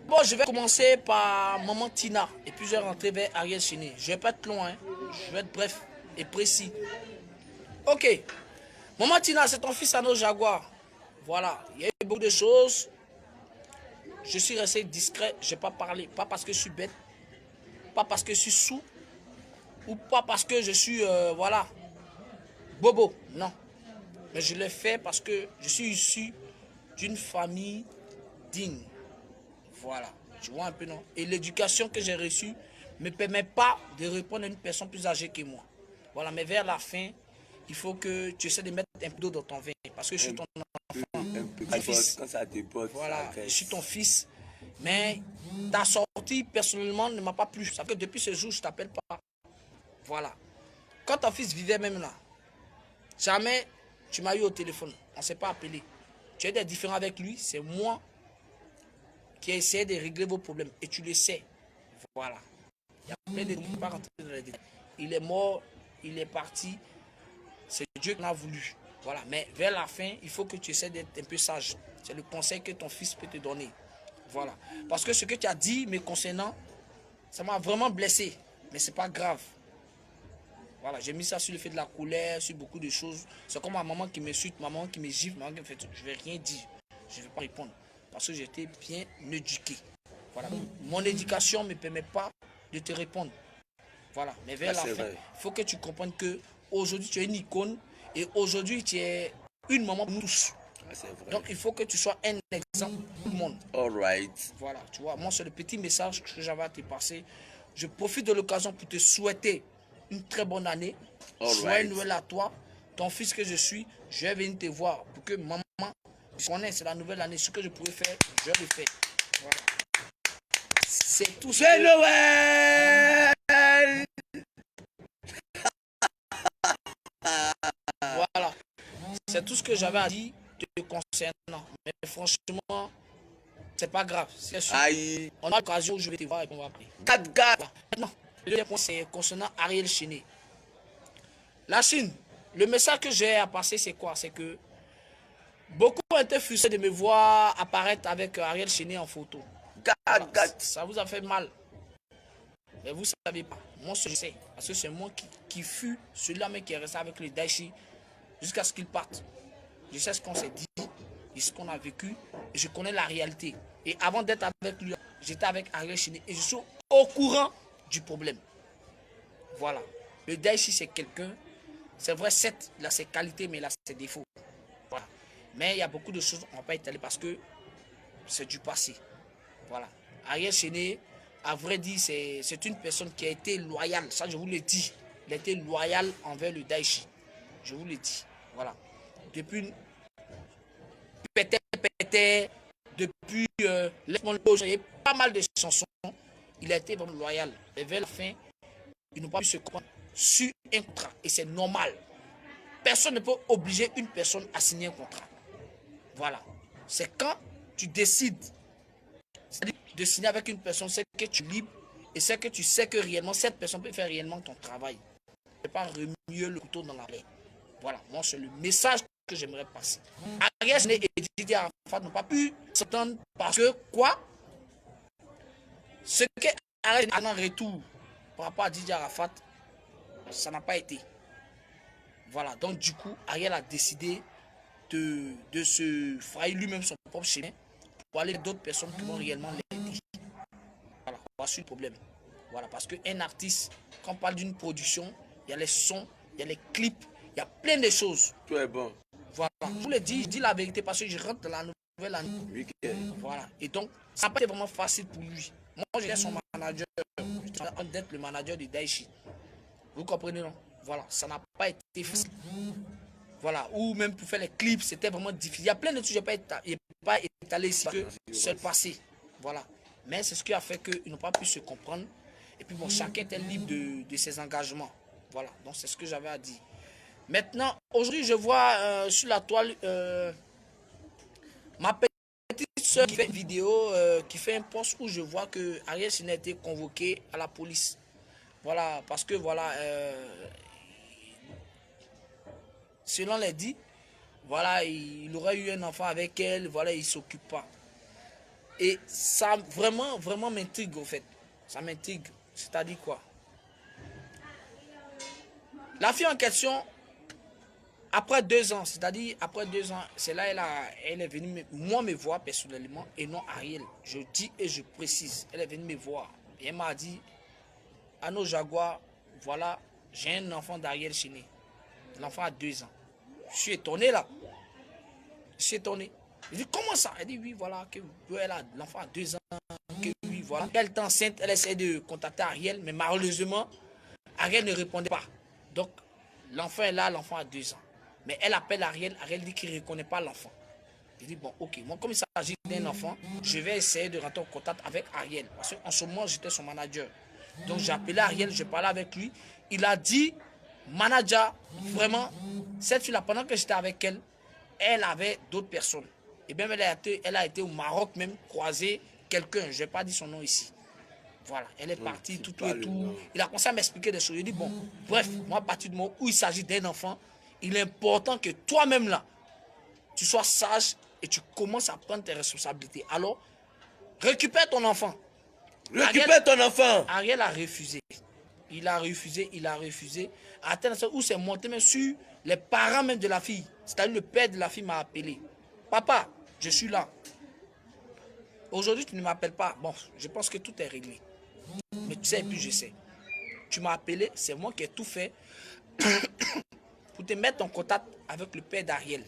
Bon, je vais commencer par Maman Tina et puis je vais rentrer vers Ariel Chéné. Je vais pas être long, hein. Je vais être bref et précis. Ok. Maman Tina, c'est ton fils à nos Jaguars. Voilà. Il y a eu beaucoup de choses. Je suis resté discret. Je n'ai pas parlé. Pas parce que je suis bête. Pas parce que je suis sous. Ou pas parce que je suis, voilà, bobo. Non. Mais je l'ai fait parce que je suis issu d'une famille digne. Voilà. Tu vois un peu, non? Et l'éducation que j'ai reçue ne me permet pas de répondre à une personne plus âgée que moi. Voilà. Mais vers la fin, il faut que tu essaies de mettre un peu d'eau dans ton vin. Parce que je suis ton fils. Quand ça débote, voilà. ça Je suis ton fils. Mais ta sortie, personnellement, ne m'a pas plu. Ça fait que depuis ce jour, je ne t'appelle pas. Voilà. Quand ton fils vivait même là, jamais tu m'as eu au téléphone. On ne s'est pas appelé. Tu as des différends avec lui. C'est moi qui ai essayé de régler vos problèmes. Et tu le sais. Voilà. Il y a plein de trucs, je ne vais pas rentrer dans les détails. Il est mort, il est parti. C'est Dieu qui l'a voulu. Voilà. Mais vers la fin, il faut que tu essaies d'être un peu sage. C'est le conseil que ton fils peut te donner. Voilà. Parce que ce que tu as dit me concernant, ça m'a vraiment blessé. Mais ce n'est pas grave. Voilà, j'ai mis ça sur le fait de la colère, sur beaucoup de choses. C'est comme ma maman qui m'insulte, ma maman qui me gifle, maman qui me fait tout. Je ne vais rien dire. Je ne vais pas répondre. Parce que j'étais bien éduqué. Voilà. Mon éducation ne me permet pas de te répondre. Voilà. Mais vers la fin, il faut que tu comprennes que aujourd'hui tu es une icône et aujourd'hui tu es une maman pour nous tous. Donc il faut que tu sois un exemple pour tout le monde. All right. Voilà, tu vois, moi c'est le petit message que j'avais à te passer. Je profite de l'occasion pour te souhaiter une très bonne année. Joyeux Noël à toi, ton fils que je suis. Je vais venir te voir pour que maman connaisse, c'est la nouvelle année. Ce que je pourrais faire, je le fais. Voilà. C'est tout. C'est Noël. Voilà. C'est tout ce que j'avais à dire te concernant. Mais franchement, c'est pas grave. Aïe. On a l'occasion où je vais te voir et on va appeler. Maintenant, le deuxième point, c'est concernant Ariel Chéné. La Chine, le message que j'ai à passer, c'est quoi? C'est que beaucoup ont été frustrés de me voir apparaître avec Ariel Chéné en photo. Voilà, ça vous a fait mal. Mais vous ne savez pas. Moi, je sais. Parce que c'est moi qui fut celui-là qui est resté avec le Daichi jusqu'à ce qu'il parte. Je sais ce qu'on s'est dit et ce qu'on a vécu. Et je connais la réalité. Et avant d'être avec lui, j'étais avec Ariel Chéné. Et je suis au courant du problème. Voilà. Le Daichi, c'est quelqu'un. C'est vrai, certes, il a ses qualités, mais il a ses défauts. Voilà. Mais il y a beaucoup de choses qu'on ne va pas étaler parce que c'est du passé. Voilà. Ariel Chéné, à vrai dire, c'est une personne qui a été loyale. Ça, je vous le dis. Il a été loyal envers le Daichi. Je vous le dis. Voilà. Depuis Pété, depuis Laisse-moi le il y a pas mal de chansons. Il a été vraiment loyal. Et vers la fin, ils n'ont pas pu se comprendre sur un contrat. Et c'est normal. Personne ne peut obliger une personne à signer un contrat. Voilà. C'est quand tu décides de signer avec une personne, c'est que tu es libre et c'est que tu sais que réellement cette personne peut faire réellement ton travail. Ne peux pas remuer le couteau dans la plaie. Voilà. Moi, c'est le message que j'aimerais passer. Ariel Chéné et Didier Arafat n'ont pas pu s'entendre parce que quoi? Ce que Ariel Chéné a en retour par rapport à Didier Arafat, ça n'a pas été. Voilà, donc du coup, Ariel a décidé de se frayer lui-même son propre chemin pour aller d'autres personnes qui vont réellement l'aider. Voilà, voici le problème. Voilà, parce qu'un artiste, quand on parle d'une production, il y a les sons, il y a les clips, il y a plein de choses. Tout est bon. Voilà, je vous le dis, je dis la vérité parce que je rentre dans la nouvelle année. Voilà, et donc, ça n'a pas été vraiment facile pour lui. Moi, j'étais son manager, j'étais en train d'être le manager de Daichi. Vous comprenez, non? Voilà, ça n'a pas été facile. Voilà, ou même pour faire les clips, c'était vraiment difficile. Il y a plein de trucs, je n'ai pas étalé ici, que c'est le passé. Voilà. Mais c'est ce qui a fait qu'ils n'ont pas pu se comprendre. Et puis bon, chacun était libre de ses engagements. Voilà, donc c'est ce que j'avais à dire. Maintenant, aujourd'hui, je vois sur la toile ma petite soeur qui fait une vidéo, qui fait un post où je vois que Ariel Chéné a été convoqué à la police. Voilà, parce que voilà, selon les dits, voilà, il aurait eu un enfant avec elle, voilà, il ne s'occupe pas. Et ça vraiment, vraiment m'intrigue, au fait. Ça m'intrigue. C'est-à-dire quoi? La fille en question, après 2 ans, c'est-à-dire après 2 ans, c'est là elle est venue me voir personnellement et non Ariel. Je dis et je précise. Elle est venue me voir. Et elle m'a dit, Anno Jaguar, voilà, j'ai un enfant d'Ariel Chéné. L'enfant a 2 ans. Je suis étonné là. Je suis étonné. Je dis, comment ça? Elle dit, oui, voilà, que l'enfant a 2 ans. Que oui, voilà. Elle est enceinte, elle essaie de contacter Ariel, mais malheureusement, Ariel ne répondait pas. Donc, l'enfant est là, l'enfant a 2 ans. Mais elle appelle Ariel, Ariel dit qu'il ne reconnaît pas l'enfant. Je dis, bon, ok, moi, comme il s'agit d'un enfant, je vais essayer de rentrer en contact avec Ariel. Parce qu'en ce moment, j'étais son manager. Donc, j'ai appelé Ariel, je parlais avec lui. Il a dit, manager, vraiment, cette fille-là, pendant que j'étais avec elle, elle avait d'autres personnes. Et bien, elle a été au Maroc même, croiser quelqu'un. Je n'ai pas dit son nom ici. Voilà, elle est partie, tout et tout. Il a commencé à m'expliquer des choses. Il dit, bon, bref, moi, à partir du moment où il s'agit d'un enfant, il est important que toi-même là, tu sois sage et tu commences à prendre tes responsabilités. Alors, récupère ton enfant. Récupère ton enfant. Ariel a refusé. Il a refusé. À tel point où c'est monté même sur les parents même de la fille. C'est-à-dire le père de la fille m'a appelé. Papa, je suis là. Aujourd'hui, tu ne m'appelles pas. Bon, je pense que tout est réglé. Mais tu sais, et puis je sais. Tu m'as appelé, c'est moi qui ai tout fait pour te mettre en contact avec le père d'Ariel.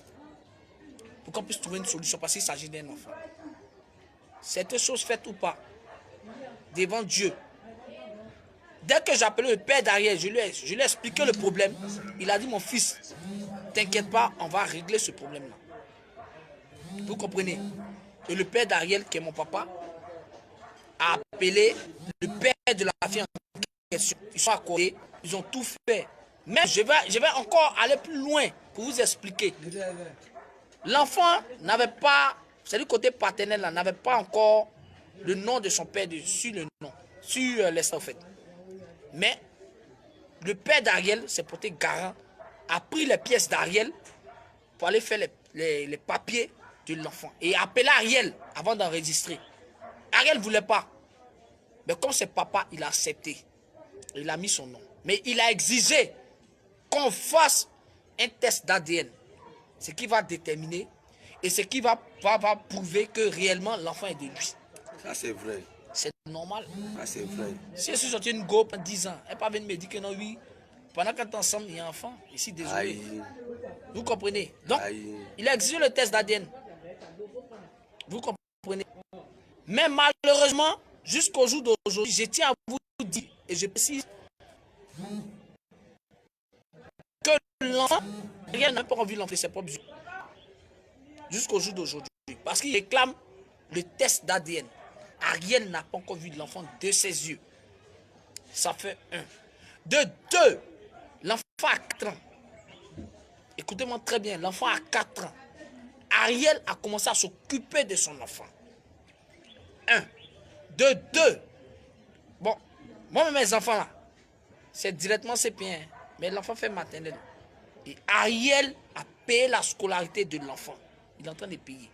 Pour qu'on puisse trouver une solution parce qu'il s'agit d'un enfant. Cette chose faite ou pas, devant Dieu. Dès que j'ai appelé le père d'Ariel, je lui ai expliqué le problème. Il a dit, mon fils, t'inquiète pas, on va régler ce problème-là. Vous comprenez? Et le père d'Ariel, qui est mon papa, a appelé le père de la fille en question. Ils sont accordés, ils ont tout fait. Mais je vais encore aller plus loin pour vous expliquer. L'enfant n'avait pas, c'est du côté paternel, n'avait pas encore le nom de son père sur le nom, sur l'instant en fait. Mais le père d'Ariel s'est porté garant, a pris les pièces d'Ariel pour aller faire les papiers de l'enfant. Et a appelé Ariel avant d'enregistrer. Ariel ne voulait pas. Mais comme c'est papa, il a accepté. Il a mis son nom. Mais il a exigé qu'on fasse un test d'ADN. Ce qui va déterminer et ce qui va prouver que réellement l'enfant est de lui. Ça, c'est vrai. C'est normal. Ça, c'est vrai. Si je suis sorti une go pendant 10 ans, elle n'est pas venue me dire que non, oui, pendant qu'on est ensemble, il y a un enfant. Ici, désolé. Aïe. Vous comprenez? Donc, Aïe. il a exigé le test d'ADN. Vous comprenez? Mais malheureusement, jusqu'au jour d'aujourd'hui, je tiens à vous dire, et je précise, que l'enfant, rien n'a pas envie de l'enlever ses propres yeux. Jusqu'au jour d'aujourd'hui. Parce qu'il réclame le test d'ADN. Ariel n'a pas encore vu l'enfant de ses yeux. Ça fait 1. De 2, l'enfant a 4 ans. Écoutez-moi très bien, l'enfant a 4 ans. Ariel a commencé à s'occuper de son enfant. 1. De 2. Bon, moi mes enfants là, c'est directement ses pieds. Mais l'enfant fait maternelle. Et Ariel a payé la scolarité de l'enfant. Il est en train de payer.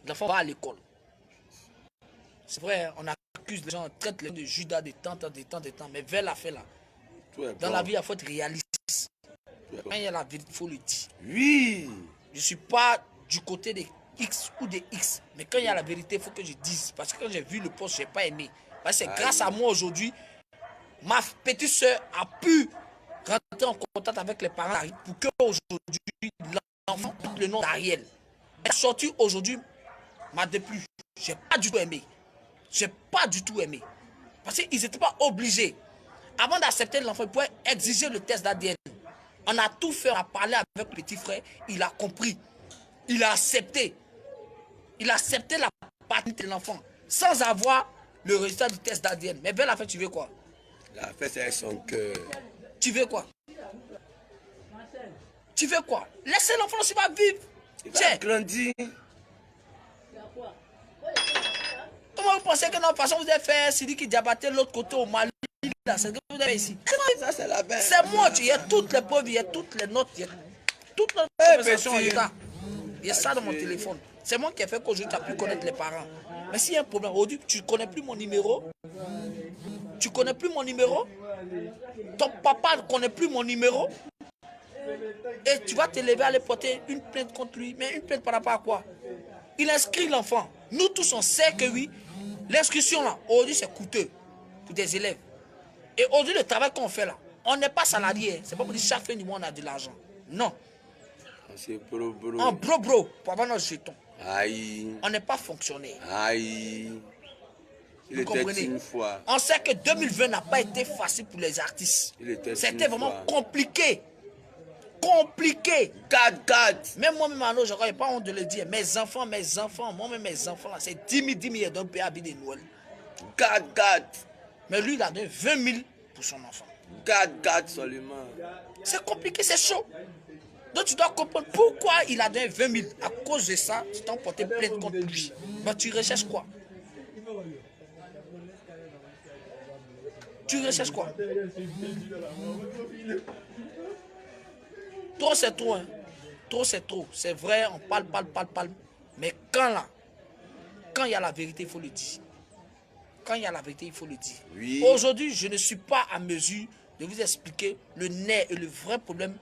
L'enfant va à l'école. C'est vrai, on accuse les gens, on traite les gens de Judas de temps. Mais vers la fin là, dans la vie, il faut être réaliste. Quand il y a la vérité, il faut le dire. Oui. Je ne suis pas du côté des X ou des X. Mais quand il y a la vérité, il faut que je dise. Parce que quand j'ai vu le poste, je n'ai pas aimé. Parce que c'est grâce à moi aujourd'hui, ma petite soeur a pu rentrer en contact avec les parents pour qu'aujourd'hui, l'enfant porte le nom d'Ariel. Elle est sortie aujourd'hui, m'a déplu. Je n'ai pas du tout aimé. J'ai pas du tout aimé. Parce qu'ils n'étaient pas obligés. Avant d'accepter l'enfant, ils pouvaient exiger le test d'ADN. On a tout fait, on a parlé avec le petit frère, il a compris. Il a accepté. Il a accepté la paternité de l'enfant sans avoir le résultat du test d'ADN. Mais vers la fin, tu veux quoi? La fête c'est son cœur. Tu veux quoi? Tu veux quoi? Laissez l'enfant aussi va vivre. Il va grandir. Comment vous pensez que de toute façon vous avez fait Sidiki Diabaté de l'autre côté au Mali? C'est ce que vous avez ici. Ça, c'est la belle. C'est moi, il y a toutes les preuves, il y a toutes les notes, il y a toute notre profession en l'état. Il y a ça dans mon téléphone. C'est moi qui ai fait qu'aujourd'hui tu as pu connaître les parents. Mais s'il y a un problème, aujourd'hui tu ne connais plus mon numéro. Tu ne connais plus mon numéro. Ton papa ne connaît plus mon numéro. Et tu vas te lever à aller porter une plainte contre lui. Mais une plainte par rapport à quoi? Il inscrit l'enfant. Nous tous on sait que oui, l'inscription là, aujourd'hui c'est coûteux pour des élèves. Et aujourd'hui le travail qu'on fait là, on n'est pas salarié. C'est pas pour dire chaque fin du mois on a de l'argent. Non. C'est bro, bro. En bro, pour avoir notre jeton. Aïe. On n'est pas fonctionnaire. Aïe. Il Vous était comprenez? une fois. On sait que 2020 n'a pas été facile pour les artistes. C'était vraiment compliqué. Compliqué. Gad. Même moi-même, je n'ai pas honte de le dire. Mes enfants, moi-même, mes enfants, c'est 10 000 d'un père habillé de Noël. Gad. Mais lui, il a donné 20 000 pour son enfant. Gad seulement. C'est compliqué, c'est chaud. Donc tu dois comprendre pourquoi il a donné 20 000. À cause de ça, tu t'en porté plainte contre lui. Mais tu recherches quoi? Tu recherches quoi? Trop c'est trop, hein. Trop c'est trop. C'est vrai, on parle. Mais quand il y a la vérité, il faut le dire. Quand il y a la vérité, il faut le dire. Oui. Aujourd'hui, je ne suis pas à mesure de vous expliquer le nerf et le vrai problème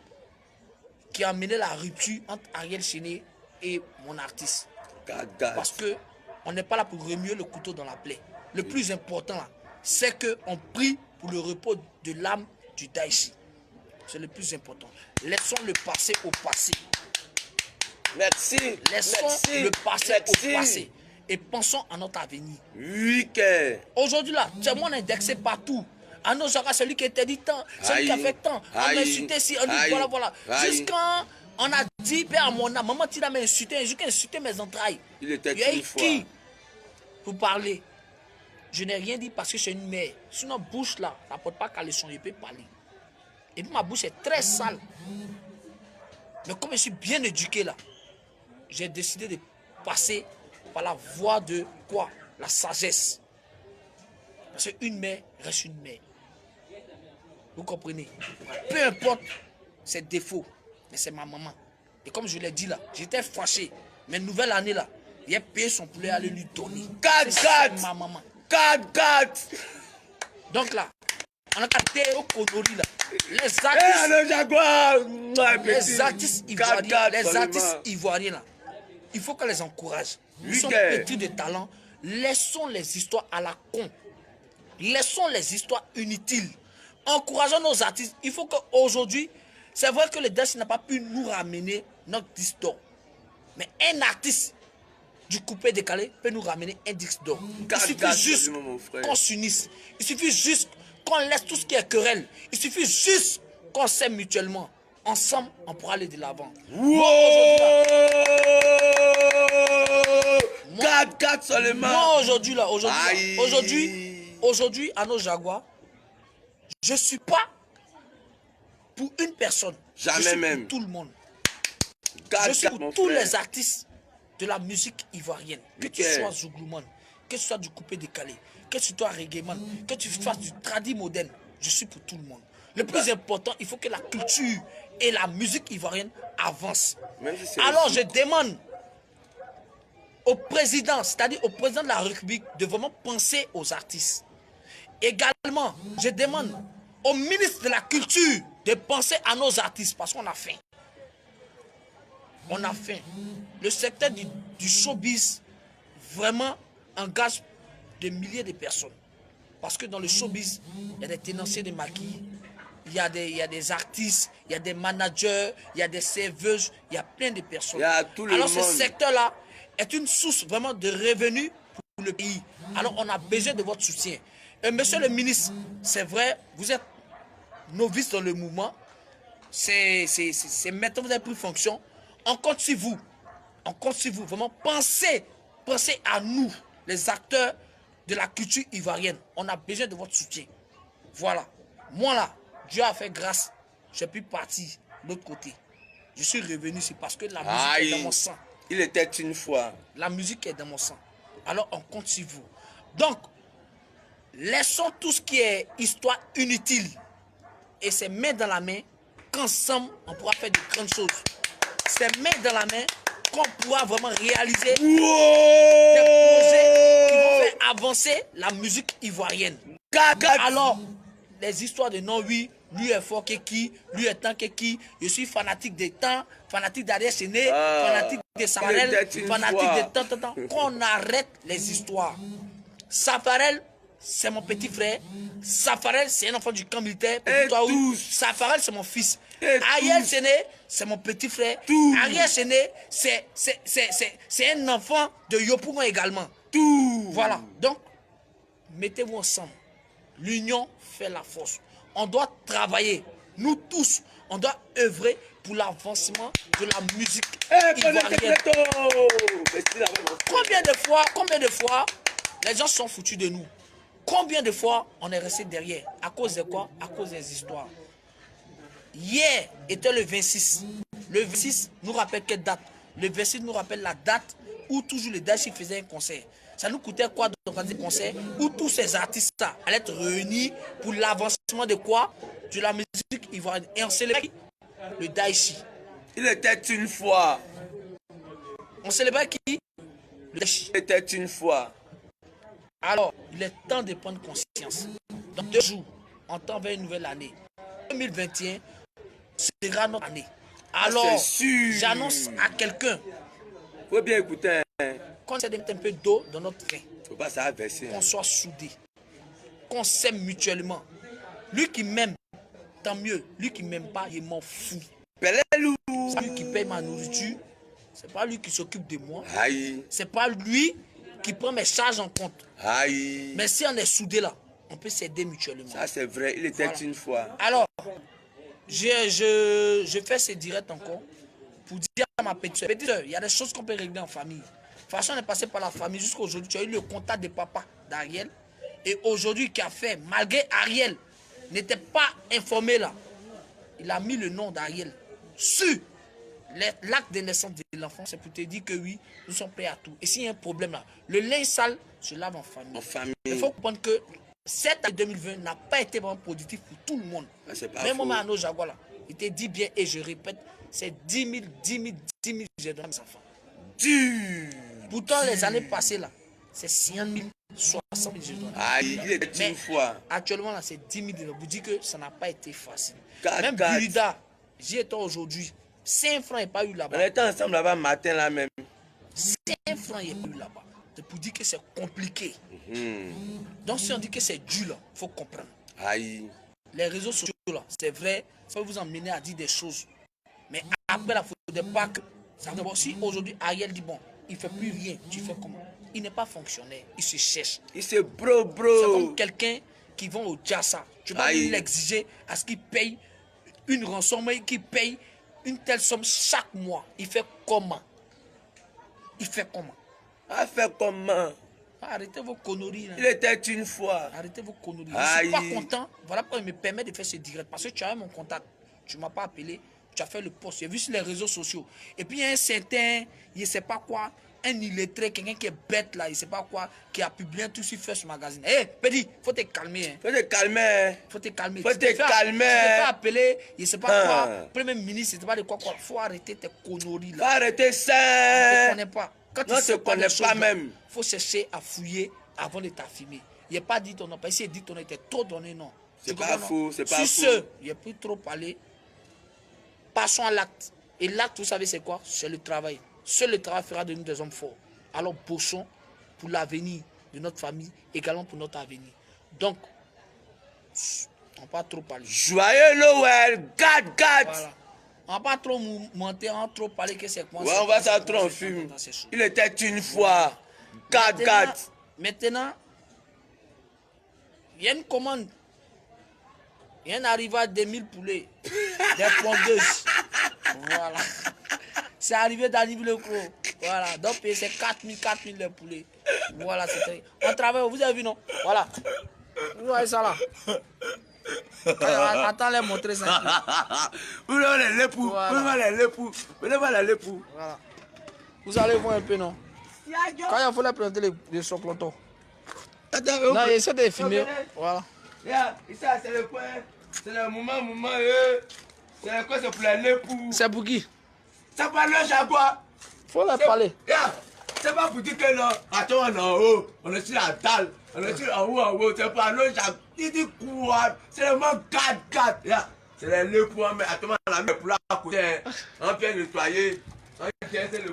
qui a amené la rupture entre Ariel Chéné et mon artiste. Gad. Parce qu'on n'est pas là pour remuer le couteau dans la plaie. Le plus important, c'est qu'on prie pour le repos de l'âme du Daichi. C'est le plus important. Laissons le passé au passé. Merci. Laissons le passé au passé. Et pensons à notre avenir. Oui, aujourd'hui là, c'est moi indexé partout. À nos aura celui qui était dit tant, celui qui a fait tant. On m'a insulté ici, on dit voilà. Jusqu'à on a dit, père à mon âme, maman tu m'a insulté, jusqu'à insulter mes entrailles. Il était une fois. Qui pour parler? Je n'ai rien dit parce que c'est une mère. Sinon, bouche là, ça ne porte pas caleçon, je peux parler. Et puis ma bouche est très sale. Mais comme je suis bien éduqué là, j'ai décidé de passer par la voie de quoi? La sagesse. Parce qu'une mère reste une mère. Vous comprenez? Peu importe ses défauts, mais c'est ma maman. Et comme je l'ai dit là, j'étais fâché. Mais nouvelle année là, il a payé son poulet à aller lui donner. C'est ma maman. Gad. Donc là, on a capté au Kodori là. Les artistes ivoiriens là, il faut qu'on les encourage. Ils sont petits de talent. Laissons les histoires à la con. Laissons les histoires inutiles. Encourageons nos artistes. Il faut qu'aujourd'hui, c'est vrai que le Daichi n'a pas pu nous ramener notre disque d'or. Mais un artiste du coupé décalé peut nous ramener un disque d'or. Il suffit juste qu'on s'unisse. Il suffit juste qu'on laisse tout ce qui est querelle. Il suffit juste qu'on s'aime mutuellement. Ensemble, on pourra aller de l'avant. Gad seulement. Moi aujourd'hui, à nos Jaguars, je ne suis pas pour une personne. Jamais je suis même. Pour tout le monde. Je suis pour tous les artistes de la musique ivoirienne. Que tu sois Zouglouman, que tu sois du coupé décalé, que tu sois reggaeman, que tu fasses du tradi moderne. Je suis pour tout le monde. Le plus important, il faut que la culture et la musique ivoirienne avancent. Alors je demande au président, c'est-à-dire au président de la République, de vraiment penser aux artistes. Également, je demande au ministre de la Culture de penser à nos artistes parce qu'on a faim. On a faim. Le secteur du showbiz vraiment engage des milliers de personnes. Parce que dans le showbiz, il y a des tenanciers de maquis, il y a des artistes, il y a des managers, il y a des serveuses, il y a plein de personnes. Alors ce secteur-là est une source vraiment de revenus pour le pays. Alors on a besoin de votre soutien. Et monsieur le ministre, c'est vrai, vous êtes novice dans le mouvement. C'est maintenant que vous avez pris fonction. On compte sur vous. On compte sur vous. Vraiment, pensez à nous, les acteurs de la culture ivoirienne. On a besoin de votre soutien. Voilà. Moi là, Dieu a fait grâce. Je suis parti de l'autre côté. Je suis revenu ici parce que la musique est dans mon sang. Il était une fois. La musique est dans mon sang. Alors on compte sur vous. Donc, laissons tout ce qui est histoire inutile et c'est main dans la main qu'ensemble on pourra faire de grandes choses. C'est main dans la main qu'on pourra vraiment réaliser Wow. des projets qui vont faire avancer la musique ivoirienne. Alors, les histoires de non, oui, lui est fort que qui, lui est tant que qui, je suis fanatique des temps, fanatique d'Ariel Chené, fanatique de Safarel, fanatique de tant. Qu'on arrête les histoires. Safarel, c'est mon petit frère. Safarel, c'est un enfant du camp militaire. Safarel, c'est mon fils. Ariel Chené, c'est mon petit frère. Ariel Chené, c'est un enfant de Yopougon également. Voilà. Donc, mettez-vous ensemble. L'union fait la force. On doit travailler. Nous tous, on doit œuvrer pour l'avancement de la musique ivoirienne. Combien de fois, les gens sont foutus de nous? Combien de fois on est resté derrière? À cause de quoi? À cause des histoires. Hier était le 26. Le 26 nous rappelle quelle date? Le 26 nous rappelle la date où toujours les Dachi faisaient un concert. Ça nous coûtait quoi d'organiser un concert où tous ces artistes-là allaient être réunis pour l'avancement de quoi? De la musique ivoirienne. Et on célébrait le Daichi. Il était une fois. On célébrait qui? Le Daichi. Il était une fois. Alors, il est temps de prendre conscience. Dans 2 jours, on tend vers une nouvelle année. 2021 sera notre année. Alors, j'annonce à quelqu'un. Faut bien écouter. Qu'on essaie de mettre un peu d'eau dans notre vin. Faut pas ça verser. Qu'on soit soudés. Qu'on s'aime mutuellement. Lui qui m'aime, tant mieux. Lui qui m'aime pas, il m'en fout. C'est lui qui paye ma nourriture. C'est pas lui qui s'occupe de moi. C'est pas lui qui prend mes charges en compte. Mais si on est soudés là, on peut s'aider mutuellement. Ça c'est vrai, il était une fois. Alors, je fais ce direct encore pour dire à ma petite soeur, il y a des choses qu'on peut régler en famille. De toute façon, on est passé par la famille jusqu'à aujourd'hui. Tu as eu le contact de papa d'Ariel. Et aujourd'hui, qui a fait, malgré Ariel n'était pas informé là, il a mis le nom d'Ariel sur l'acte de naissance de l'enfant. C'est pour te dire que oui, nous sommes prêts à tout. Et s'il y a un problème là, le linge sale se lave en famille. Il faut comprendre que cette année 2020 n'a pas été vraiment positif pour tout le monde. Même moi, à nos Jaguars là, il te dit bien, et je répète, c'est 10 000, j'ai donné à mes enfants. Pourtant, les années passées là, c'est 50 000, 60 000, j'ai donné. Il était une fois. Actuellement là, c'est 10 000. Vous dites que ça n'a pas été facile. Même Bulida, j'y étais aujourd'hui. 5 francs, il n'y a pas eu là-bas. On était ensemble là-bas matin là même. 5 francs, il n'y a pas eu là-bas. C'est pour dire que c'est compliqué. Donc si on dit que c'est dur là, il faut comprendre. Les réseaux sociaux là, c'est vrai, ça peut vous emmener à dire des choses. Mais après la faute de pas que ça d'abord si aujourd'hui Ariel dit bon, il ne fait plus rien, tu fais comment? Il n'est pas fonctionnaire, il se cherche. Il se bro. C'est comme quelqu'un qui va au Jassa. Tu vas l'exiger à ce qu'il paye une rançon, mais qu'il paye une telle somme chaque mois. Il fait comment? Il fait comment? Arrêtez vos conneries. Là. Il était une fois. Arrêtez vos conneries. Je ne suis pas content. Voilà pourquoi il me permet de faire ce direct. Parce que tu as eu mon contact. Tu ne m'as pas appelé. Tu as fait le post. J'ai vu sur les réseaux sociaux. Et puis il y a un certain, il ne sait pas quoi, un illettré, quelqu'un qui est bête là, il ne sait pas quoi, qui a publié tout sur First Magazine. Hé, Pédi, il faut te calmer. Hein. Faut te calmer. Tu te fais appeler, il ne sait pas quoi, Premier ministre, il ne sait pas de quoi. Il faut arrêter tes conneries là. Faut arrêter ça. Tu ne connais pas. Quand non, tu ne connais pas même. Il faut chercher à fouiller avant de t'affirmer. Il n'y a pas dit ton nom. Parce qu'il dit ton nom était trop donné, non. C'est pas faux, c'est pas faux. Sur ce, il n'y a plus trop parlé. Passons à l'acte. Et l'acte, vous savez, c'est quoi? C'est le travail. Seul le travail fera de nous des hommes forts. Alors, bossons pour l'avenir de notre famille, également pour notre avenir. Donc, on ne va pas trop parler. Joyeux Noël, God. Voilà. On ne va pas trop monter, on va trop parler que c'est quoi. Ouais, on va ça trop en film. Il était une fois. God. Maintenant, il y a une commande. Il y a un arrivage de 1000 poulets, des pondeuses. Voilà. C'est arrivé dans le gros. Voilà. Donc, c'est 4000 les poulets. Voilà, c'était. On travaille, vous avez vu, non? Voilà. Vous voyez ça là? Attends, les montrer ça. Vous voyez les l'époux. Venez voir les l'époux. Voilà. Vous allez voir un peu, non? Quand il faut les présenter les soclotos. Non, essaie de filmer. Voilà. Ici, c'est le point. C'est le moment. C'est quoi? C'est pour les l'époux. C'est pour qui? Ça parle le jaguar. Faut leur parler. C'est pas pour dire que non, attends, on est en haut, on est sur la dalle, on est sur en haut, c'est pas l'eau, il dit quoi? C'est le mot 4-4. C'est les le point, mais attends, on a mis pour la côté, on vient nettoyer.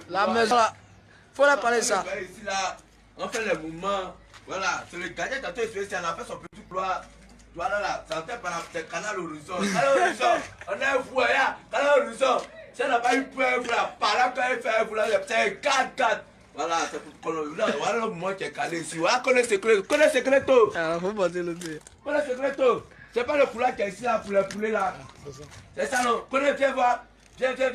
La maison là, faut leur parler ça. Ici là, on fait les mouvements, voilà, c'est le gardien qui a fait, on a fait son petit couloir. Voilà là, ça entend par le canal horizon. Canal horizon, on est un fou, canal horizon. Si on n'a pas eu peur, voilà, par là, quand il fait, voilà, c'est 4-4. Voilà, c'est pour voilà le moment qui est calé ici. Voilà, connais secreto. Ah, faut monter le pied. Connais secreto. C'est pas le couloir qui est ici là pour les poulets là. C'est ça non. Connais, viens voir. Viens, viens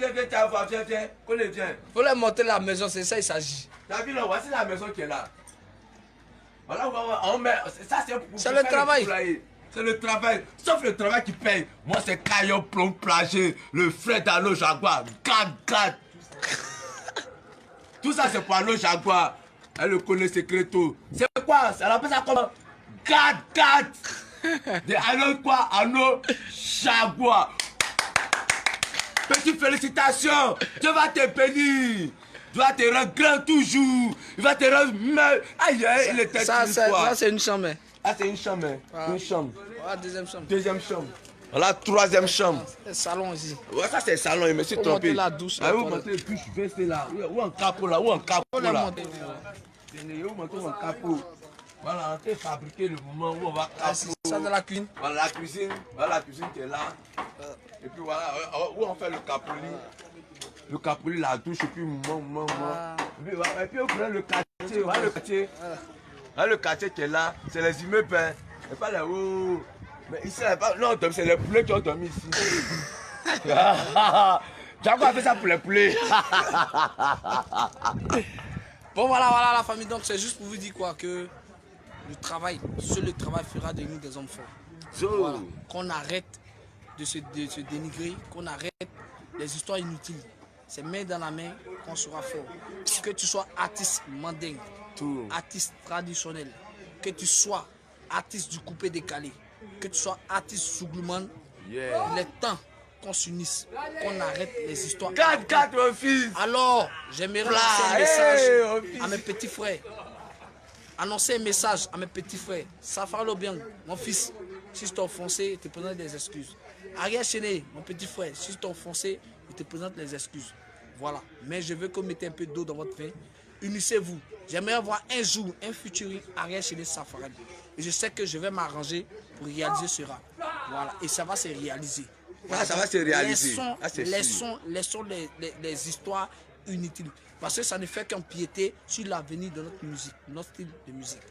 voir, viens. Connais, viens. Faut leur monter la maison, c'est ça il s'agit. T'as vu là, voici la maison qui est là. Voilà, on met. Ça c'est pour. C'est le travail. C'est le travail, sauf le travail qui paye. Moi, c'est Caillon Plomb Plagé, le frère d'Arnaud Jaguar, 4-4. Tout ça, c'est pour Arnaud Jaguar. Elle le connaît secreto. C'est quoi? Ça appelle ça comment? 4-4. De Arnaud quoi? Arnaud Jaguar. Petite félicitation. Dieu va te bénir. Tu vas te rendre grand toujours. Il va te rendre mal. Aïe, il était ça, c'est une chambre. Ah, c'est une chambre. Une chambre. Ah, deuxième chambre. Deuxième chambre. Voilà, troisième chambre. C'est le salon ici. Ouais, ça c'est le salon, je me suis trompé. La douche. Ah, vous montez le plus, je vais là. Où un capot là, où un capot là. Vous montez un capot. Voilà, on peut fabriquer le moment où on va capot. Ça de la cuisine. Voilà la cuisine. Voilà la cuisine qui est là. Et puis voilà, où on fait le capoli. Le capoli, la douche, et puis moment. Et puis on prend le quartier. Voilà le quartier. Là, le quartier qui est là, c'est les immeubles, hein. Et pas les hauts. Mais ici, non, c'est les poulets qui ont dormi ici. Tu as quoi fait ça pour les poulets? Bon, voilà la famille. Donc, c'est juste pour vous dire quoi, que le travail, seul le travail fera de nous des hommes forts. Voilà. Qu'on arrête de se dénigrer, qu'on arrête les histoires inutiles. C'est main dans la main qu'on sera fort. Que tu sois artiste mandingue, artiste traditionnel, que tu sois artiste du coupé décalé, que tu sois artiste souglouman, il est temps qu'on s'unisse, qu'on arrête les histoires. 4-4 mon fils. Alors, j'aimerais lancer un message à mes petits frères. Annoncer un message à mes petits frères. Safaro bien, mon fils, si je t'ai offensé, je te présente des excuses. Ariel Chené, mon petit frère, si je t'ai offensé, je te présente les excuses. Voilà. Mais je veux que vous mettez un peu d'eau dans votre vin. Unissez-vous. J'aimerais voir un jour un futur Ariel Chené Safarel. Et je sais que je vais m'arranger pour réaliser ce rap. Voilà. Et ça va se réaliser. Voilà. Ça va se réaliser. Laissons les histoires inutiles. Parce que ça ne fait qu'empiéter sur l'avenir de notre musique, notre style de musique.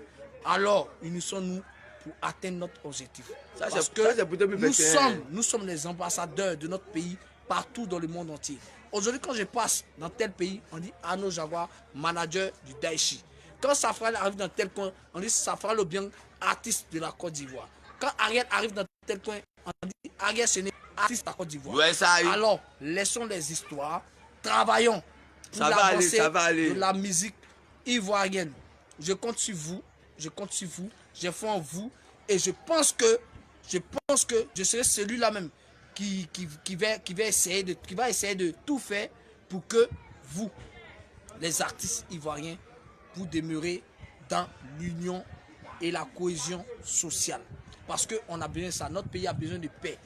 Alors, unissons-nous pour atteindre notre objectif. Parce que nous sommes les ambassadeurs de notre pays partout dans le monde entier. Aujourd'hui, quand je passe dans tel pays, on dit Arnaud Jaguar, manager du Daichi. Quand Safran arrive dans tel coin, on dit Safran Lobiang, artiste de la Côte d'Ivoire. Quand Ariel arrive dans tel coin, on dit Ariel Chené, artiste de la Côte d'Ivoire. Ouais, alors, laissons les histoires, travaillons pour l'avancée de la musique ivoirienne. Je compte sur vous, j'ai foi en vous et je pense que je serai celui-là même qui va essayer de tout faire pour que vous, les artistes ivoiriens, vous demeurez dans l'union et la cohésion sociale. Parce qu'on a besoin de ça. Notre pays a besoin de paix.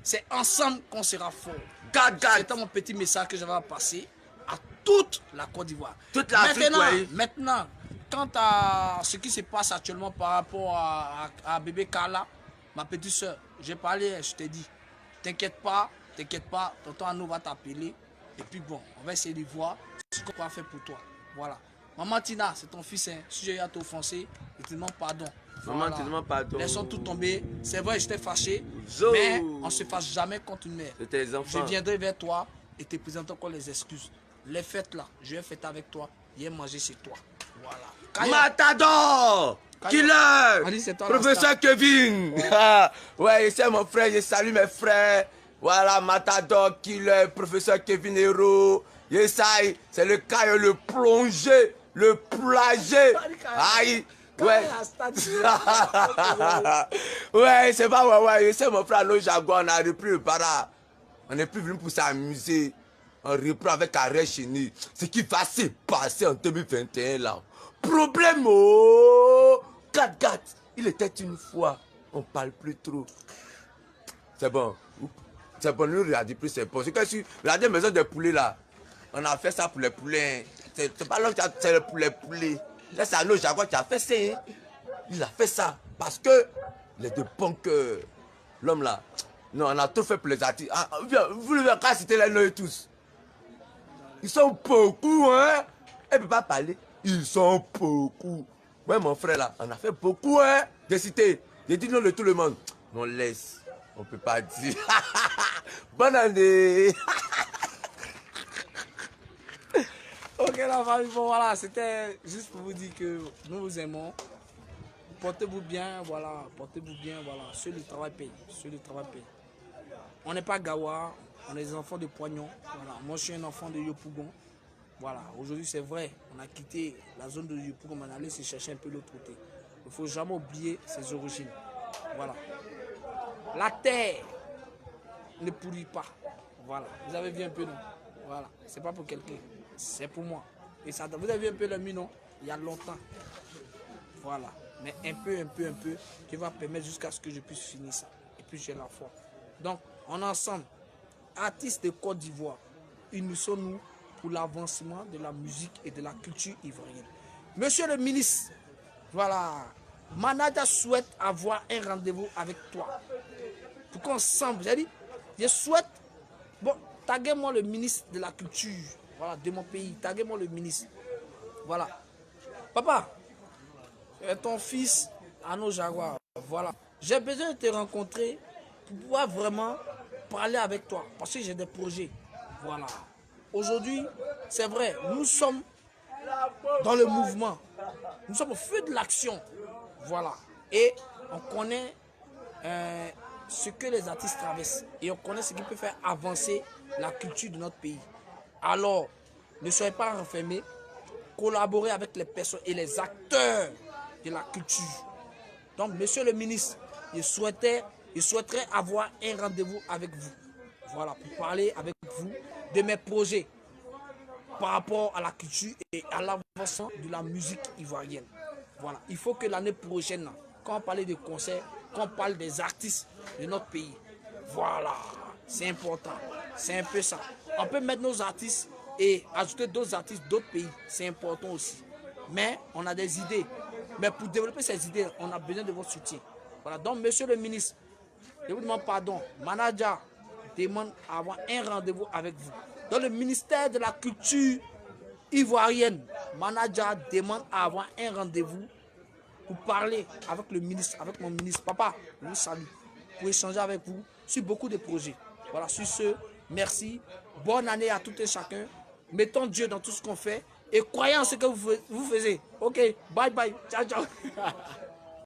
C'est ensemble qu'on sera fort. C'est mon petit message que je vais passer à toute la Côte d'Ivoire. Maintenant, quant à ce qui se passe actuellement par rapport à bébé Carla, ma petite soeur, j'ai parlé, je t'ai dit, t'inquiète pas, tonton Arnaud va t'appeler. Et puis bon, on va essayer de voir ce qu'on va faire pour toi. Voilà. Maman Tina, c'est ton fils, hein. Si j'ai eu à t'offenser, je te demande pardon. Maman, te demande pardon. Laissons tout tomber. C'est vrai, j'étais fâché, mais on ne se fâche jamais contre une mère. C'était les enfants. Je viendrai vers toi et te présenter encore les excuses. Les fêtes là, je vais fêter avec toi, viens manger chez toi. Voilà. Matador! Killer! Professeur Kevin! Ouais, c'est mon frère, je salue mes frères. Voilà, Matador, Killer, professeur Kevin Héros. Yesaï, c'est le caillou, le plongé, le plagé. Aïe! Ouais. Ouais, c'est pas ouais, c'est mon frère, le Jaguar, on a repris le para. On n'est plus venu pour s'amuser. on reprend avec arrêt chenille. Ce qui va se passer en 2021 là. Problème, oh! 4-4. Il était une fois. On parle plus trop. C'est bon. C'est bon, nous regardons plus, c'est bon. C'est que si, regardez maison des poulets là. On a fait ça pour les poulets. C'est pas l'homme qui a fait pour les poulets. Là, c'est à nos jaguars qui a fait ça. Hein. Il a fait ça parce que il est de bon cœur. L'homme là. Non, on a tout fait pour les artistes. Ah, vous le verrez quand c'était les noms tous. Ils sont beaucoup, hein. Elle ne peut pas parler. Ils sont beaucoup. Ouais, mon frère là, on a fait beaucoup, hein. J'ai cité. J'ai dit non de tout le monde. On laisse. On ne peut pas dire. Bonne année. Ok, la famille, bon voilà, c'était juste pour vous dire que nous vous aimons. Portez-vous bien, voilà, portez-vous bien, voilà. Seul le travail paye, seul le travail paye. On n'est pas Gawa, on est des enfants de Poignon, voilà. Moi je suis un enfant de Yopougon, voilà. Aujourd'hui c'est vrai, on a quitté la zone de Yopougon, on est allé se chercher un peu l'autre côté. Il ne faut jamais oublier ses origines, voilà. La terre ne pourrit pas, voilà. Vous avez vu un peu, non? Voilà, c'est pas pour quelqu'un. C'est pour moi. Et ça, vous avez vu un peu le mien, non? Il y a longtemps. Voilà. Mais un peu, qui va permettre jusqu'à ce que je puisse finir ça. Et puis j'ai la foi. Donc, on est ensemble, artistes de Côte d'Ivoire, unissons-nous pour l'avancement de la musique et de la culture ivoirienne. Monsieur le ministre, voilà, Manada souhaite avoir un rendez-vous avec toi. Pour qu'ensemble, j'ai dit, je souhaite, bon, taguez-moi le ministre de la culture. Voilà, de mon pays. Taguez-moi le ministre. Voilà. Papa, ton fils à nos jaguars. Voilà. J'ai besoin de te rencontrer pour pouvoir vraiment parler avec toi. Parce que j'ai des projets. Voilà. Aujourd'hui, c'est vrai, nous sommes dans le mouvement. Nous sommes au feu de l'action. Voilà. Et on connaît ce que les artistes traversent. Et on connaît ce qui peut faire avancer la culture de notre pays. Alors, ne soyez pas renfermés, collaborez avec les personnes et les acteurs de la culture. Donc, monsieur le ministre, je souhaiterais avoir un rendez-vous avec vous. Voilà, pour parler avec vous de mes projets par rapport à la culture et à l'avancement de la musique ivoirienne. Voilà, il faut que l'année prochaine, quand on parle de concerts, quand on parle des artistes de notre pays, voilà, c'est important. C'est un peu ça. On peut mettre nos artistes et ajouter d'autres artistes d'autres pays. C'est important aussi. Mais on a des idées. Mais pour développer ces idées, on a besoin de votre soutien. Voilà. Donc, monsieur le ministre, je vous demande pardon. Manager demande à avoir un rendez-vous avec vous. Dans le ministère de la Culture ivoirienne, Manager demande à avoir un rendez-vous pour parler avec le ministre, avec mon ministre. Papa, je vous salue. Pour échanger avec vous sur beaucoup de projets. Voilà, sur ce, merci. Bonne année à tout et chacun. Mettons Dieu dans tout ce qu'on fait et croyez en ce que vous faisiez. Ok, bye bye. Ciao, ciao.